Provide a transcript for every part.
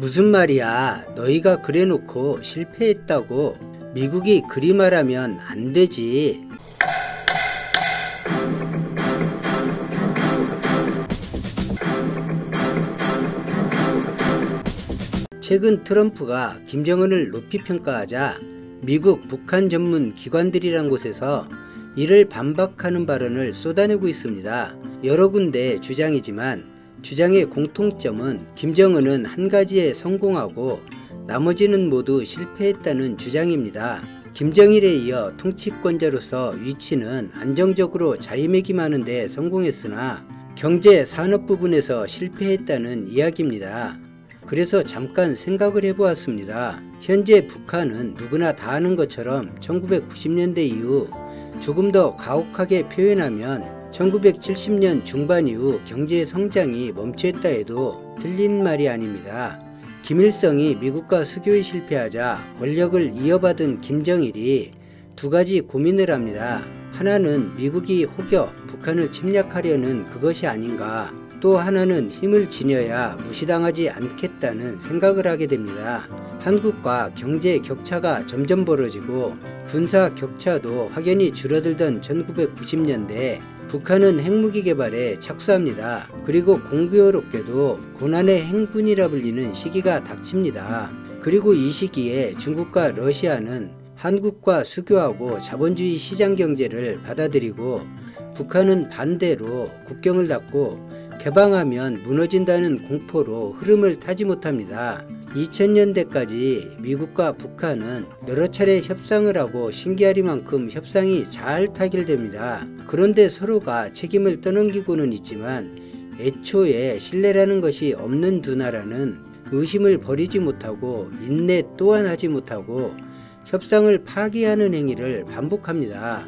무슨 말이야? 너희가 그래놓고 실패했다고? 미국이 그리 말하면 안 되지. 최근 트럼프가 김정은을 높이 평가하자 미국 북한 전문 기관들이란 곳에서 이를 반박하는 발언을 쏟아내고 있습니다. 여러 군데 주장이지만 주장의 공통점은 김정은은 한 가지에 성공하고 나머지는 모두 실패했다는 주장입니다. 김정일에 이어 통치권자로서 위치는 안정적으로 자리매김하는 데 성공했으나 경제 산업 부분에서 실패했다는 이야기입니다. 그래서 잠깐 생각을 해보았습니다. 현재 북한은 누구나 다 아는 것처럼 1990년대 이후 조금 더 가혹하게 표현하면 1970년 중반 이후 경제 성장이 멈춰있다 해도 틀린 말이 아닙니다. 김일성이 미국과 수교에 실패하자 권력을 이어받은 김정일이 두 가지 고민을 합니다. 하나는 미국이 혹여 북한을 침략하려는 그것이 아닌가, 또 하나는 힘을 지녀야 무시당하지 않겠다는 생각을 하게 됩니다. 한국과 경제 격차가 점점 벌어지고 군사 격차도 확연히 줄어들던 1990년대 북한은 핵무기 개발에 착수합니다. 그리고 공교롭게도 고난의 행군이라 불리는 시기가 닥칩니다. 그리고 이 시기에 중국과 러시아는 한국과 수교하고 자본주의 시장 경제를 받아들이고 북한은 반대로 국경을 닫고 개방하면 무너진다는 공포로 흐름을 타지 못합니다. 2000년대까지 미국과 북한은 여러 차례 협상을 하고 신기하리만큼 협상이 잘 타결됩니다. 그런데 서로가 책임을 떠넘기고는 있지만 애초에 신뢰라는 것이 없는 두 나라는 의심을 버리지 못하고 인내 또한 하지 못하고 협상을 파기하는 행위를 반복합니다.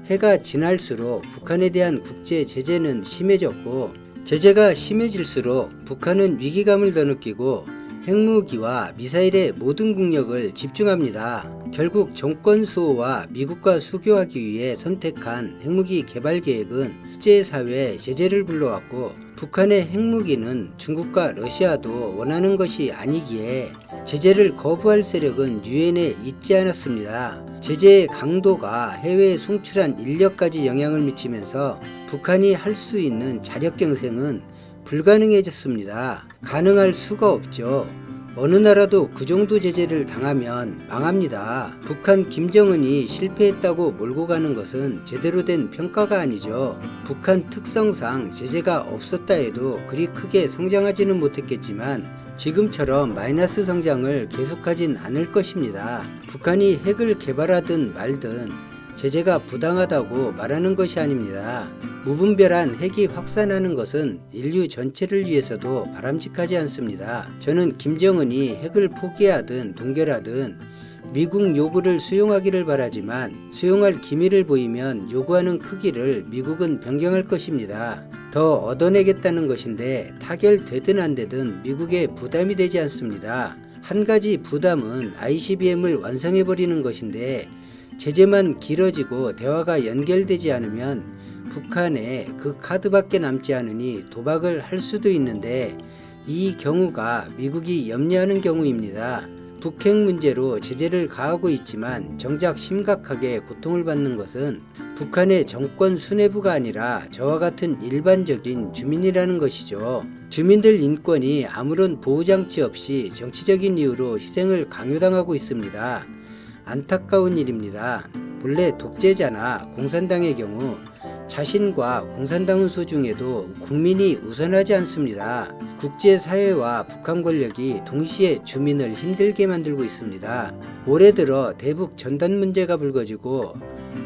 해가 지날수록 북한에 대한 국제 제재는 심해졌고 제재가 심해질수록 북한은 위기감을 더 느끼고 핵무기와 미사일의 모든 국력을 집중합니다. 결국 정권 수호와 미국과 수교하기 위해 선택한 핵무기 개발 계획은 국제사회의 제재를 불러왔고 북한의 핵무기는 중국과 러시아도 원하는 것이 아니기에 제재를 거부할 세력은 유엔에 있지 않았습니다. 제재의 강도가 해외에 송출한 인력까지 영향을 미치면서 북한이 할 수 있는 자력 경생은 불가능해졌습니다. 가능할 수가 없죠. 어느 나라도 그 정도 제재를 당하면 망합니다. 북한 김정은이 실패했다고 몰고 가는 것은 제대로 된 평가가 아니죠. 북한 특성상 제재가 없었다 해도 그리 크게 성장하지는 못했겠지만 지금처럼 마이너스 성장을 계속하진 않을 것입니다. 북한이 핵을 개발하든 말든 제재가 부당하다고 말하는 것이 아닙니다. 무분별한 핵이 확산하는 것은 인류 전체를 위해서도 바람직하지 않습니다. 저는 김정은이 핵을 포기하든 동결하든 미국 요구를 수용하기를 바라지만 수용할 기미를 보이면 요구하는 크기를 미국은 변경할 것입니다. 더 얻어내겠다는 것인데 타결되든 안 되든 미국에 부담이 되지 않습니다. 한 가지 부담은 ICBM을 완성해버리는 것인데 제재만 길어지고 대화가 연결되지 않으면 북한에 그 카드밖에 남지 않으니 도박을 할 수도 있는데 이 경우가 미국이 염려하는 경우입니다. 북핵 문제로 제재를 가하고 있지만 정작 심각하게 고통을 받는 것은 북한의 정권 수뇌부가 아니라 저와 같은 일반적인 주민이라는 것이죠. 주민들 인권이 아무런 보호장치 없이 정치적인 이유로 희생을 강요당하고 있습니다. 안타까운 일입니다. 본래 독재자나 공산당의 경우 자신과 공산당은 소중해도 국민이 우선하지 않습니다. 국제사회와 북한 권력이 동시에 주민을 힘들게 만들고 있습니다. 올해 들어 대북 전단 문제가 불거지고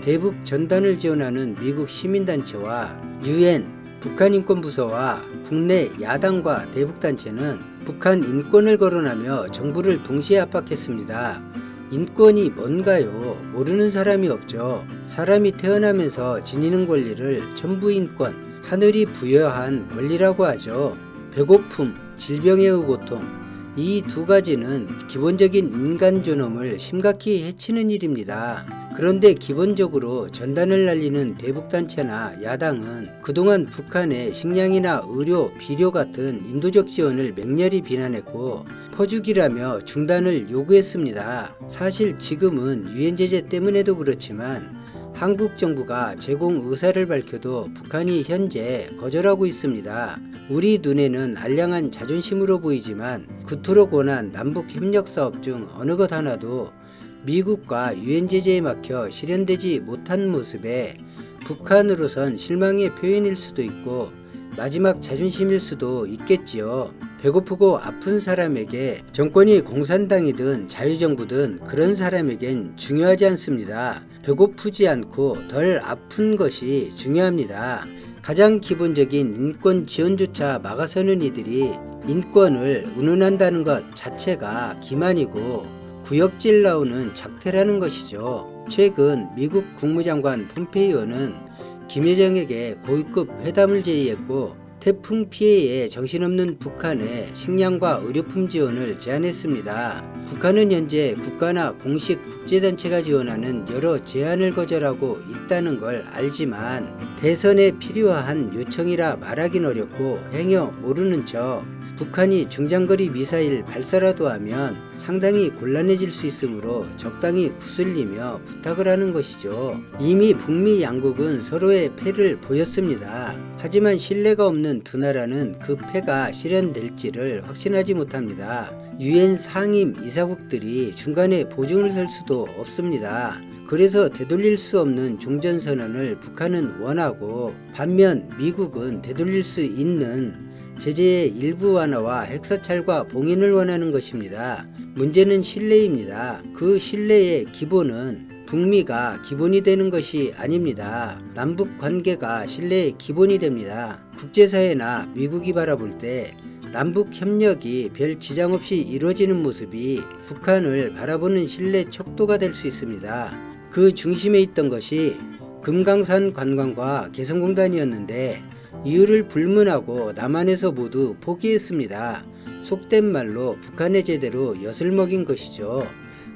대북 전단을 지원하는 미국 시민단체와 유엔 북한인권부서와 국내 야당과 대북단체는 북한 인권을 거론하며 정부를 동시에 압박했습니다. 인권이 뭔가요? 모르는 사람이 없죠. 사람이 태어나면서 지니는 권리를 천부인권, 하늘이 부여한 권리라고 하죠. 배고픔, 질병의 고통, 이 두 가지는 기본적인 인간 존엄을 심각히 해치는 일입니다. 그런데 기본적으로 전단을 날리는 대북단체나 야당은 그동안 북한의 식량이나 의료, 비료 같은 인도적 지원을 맹렬히 비난했고 퍼주기라며 중단을 요구했습니다. 사실 지금은 유엔 제재 때문에도 그렇지만 한국 정부가 제공 의사를 밝혀도 북한이 현재 거절하고 있습니다. 우리 눈에는 알량한 자존심으로 보이지만 그토록 원한 남북 협력 사업 중 어느 것 하나도 미국과 유엔 제재에 막혀 실현되지 못한 모습에 북한으로선 실망의 표현일 수도 있고 마지막 자존심일 수도 있겠지요. 배고프고 아픈 사람에게 정권이 공산당이든 자유정부든 그런 사람에겐 중요하지 않습니다. 배고프지 않고 덜 아픈 것이 중요합니다. 가장 기본적인 인권 지원조차 막아서는 이들이 인권을 운운한다는 것 자체가 기만이고 구역질 나오는 작태라는 것이죠. 최근 미국 국무장관 폼페이오는 김여정에게 고위급 회담을 제의했고 태풍 피해에 정신없는 북한에 식량과 의료품 지원을 제안했습니다. 북한은 현재 국가나 공식 국제단체가 지원하는 여러 제안을 거절하고 있다는 걸 알지만 대선에 필요한 요청이라 말하긴 어렵고 행여 모르는 척 북한이 중장거리 미사일 발사라도 하면 상당히 곤란해질 수 있으므로 적당히 구슬리며 부탁을 하는 것이죠. 이미 북미 양국은 서로의 패를 보였습니다. 하지만 신뢰가 없는 두 나라는 그 패가 실현될지를 확신하지 못합니다. 유엔 상임 이사국들이 중간에 보증을 설 수도 없습니다. 그래서 되돌릴 수 없는 종전선언을 북한은 원하고 반면 미국은 되돌릴 수 있는 제재의 일부 완화와 핵사찰과 봉인을 원하는 것입니다. 문제는 신뢰입니다. 그 신뢰의 기본은 북미가 기본이 되는 것이 아닙니다. 남북 관계가 신뢰의 기본이 됩니다. 국제사회나 미국이 바라볼 때 남북 협력이 별 지장 없이 이루어지는 모습이 북한을 바라보는 신뢰 척도가 될 수 있습니다. 그 중심에 있던 것이 금강산 관광과 개성공단이었는데 이유를 불문하고 남한에서 모두 포기했습니다. 속된 말로 북한에 제대로 엿을 먹인 것이죠.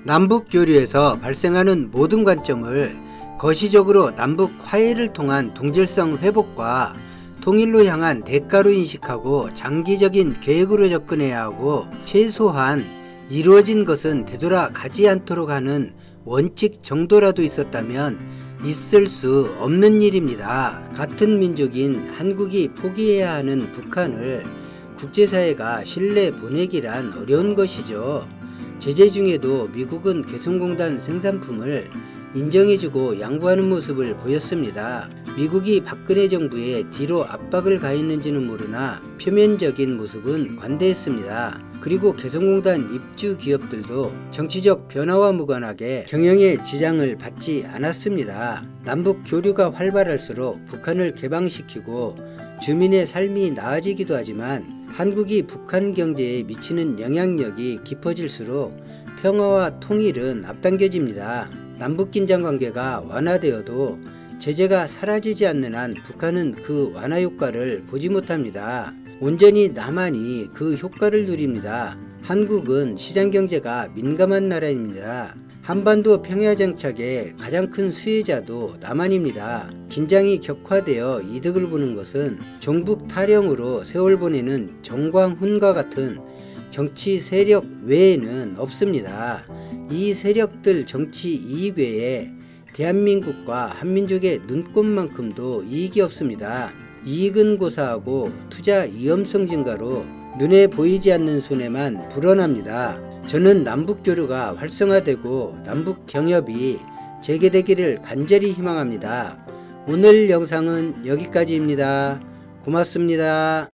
남북 교류에서 발생하는 모든 관점을 거시적으로 남북 화해를 통한 동질성 회복과 통일로 향한 대가로 인식하고 장기적인 계획으로 접근해야 하고 최소한 이루어진 것은 되돌아가지 않도록 하는 원칙 정도라도 있었다면 있을 수 없는 일입니다. 같은 민족인 한국이 포기해야 하는 북한을 국제사회가 신뢰 보내기란 어려운 것이죠. 제재 중에도 미국은 개성공단 생산품을 인정해주고 양보하는 모습을 보였습니다. 미국이 박근혜 정부에 뒤로 압박을 가했는지는 모르나 표면적인 모습은 관대했습니다. 그리고 개성공단 입주 기업들도 정치적 변화와 무관하게 경영에 지장을 받지 않았습니다. 남북 교류가 활발할수록 북한을 개방시키고 주민의 삶이 나아지기도 하지만 한국이 북한 경제에 미치는 영향력이 깊어질수록 평화와 통일은 앞당겨집니다. 남북긴장 관계가 완화되어도 제재가 사라지지 않는 한 북한은 그 완화 효과를 보지 못합니다. 온전히 남한이 그 효과를 누립니다. 한국은 시장경제가 민감한 나라입니다. 한반도 평야정착의 가장 큰 수혜자도 남한입니다. 긴장이 격화되어 이득을 보는 것은 종북 탈영으로 세월 보내는 정광훈과 같은 정치 세력 외에는 없습니다. 이 세력들 정치 이익 외에 대한민국과 한민족의 눈꼽만큼도 이익이 없습니다. 이익은 고사하고 투자 위험성 증가로 눈에 보이지 않는 손해만 불어납니다. 저는 남북교류가 활성화되고 남북경협이 재개되기를 간절히 희망합니다. 오늘 영상은 여기까지입니다. 고맙습니다.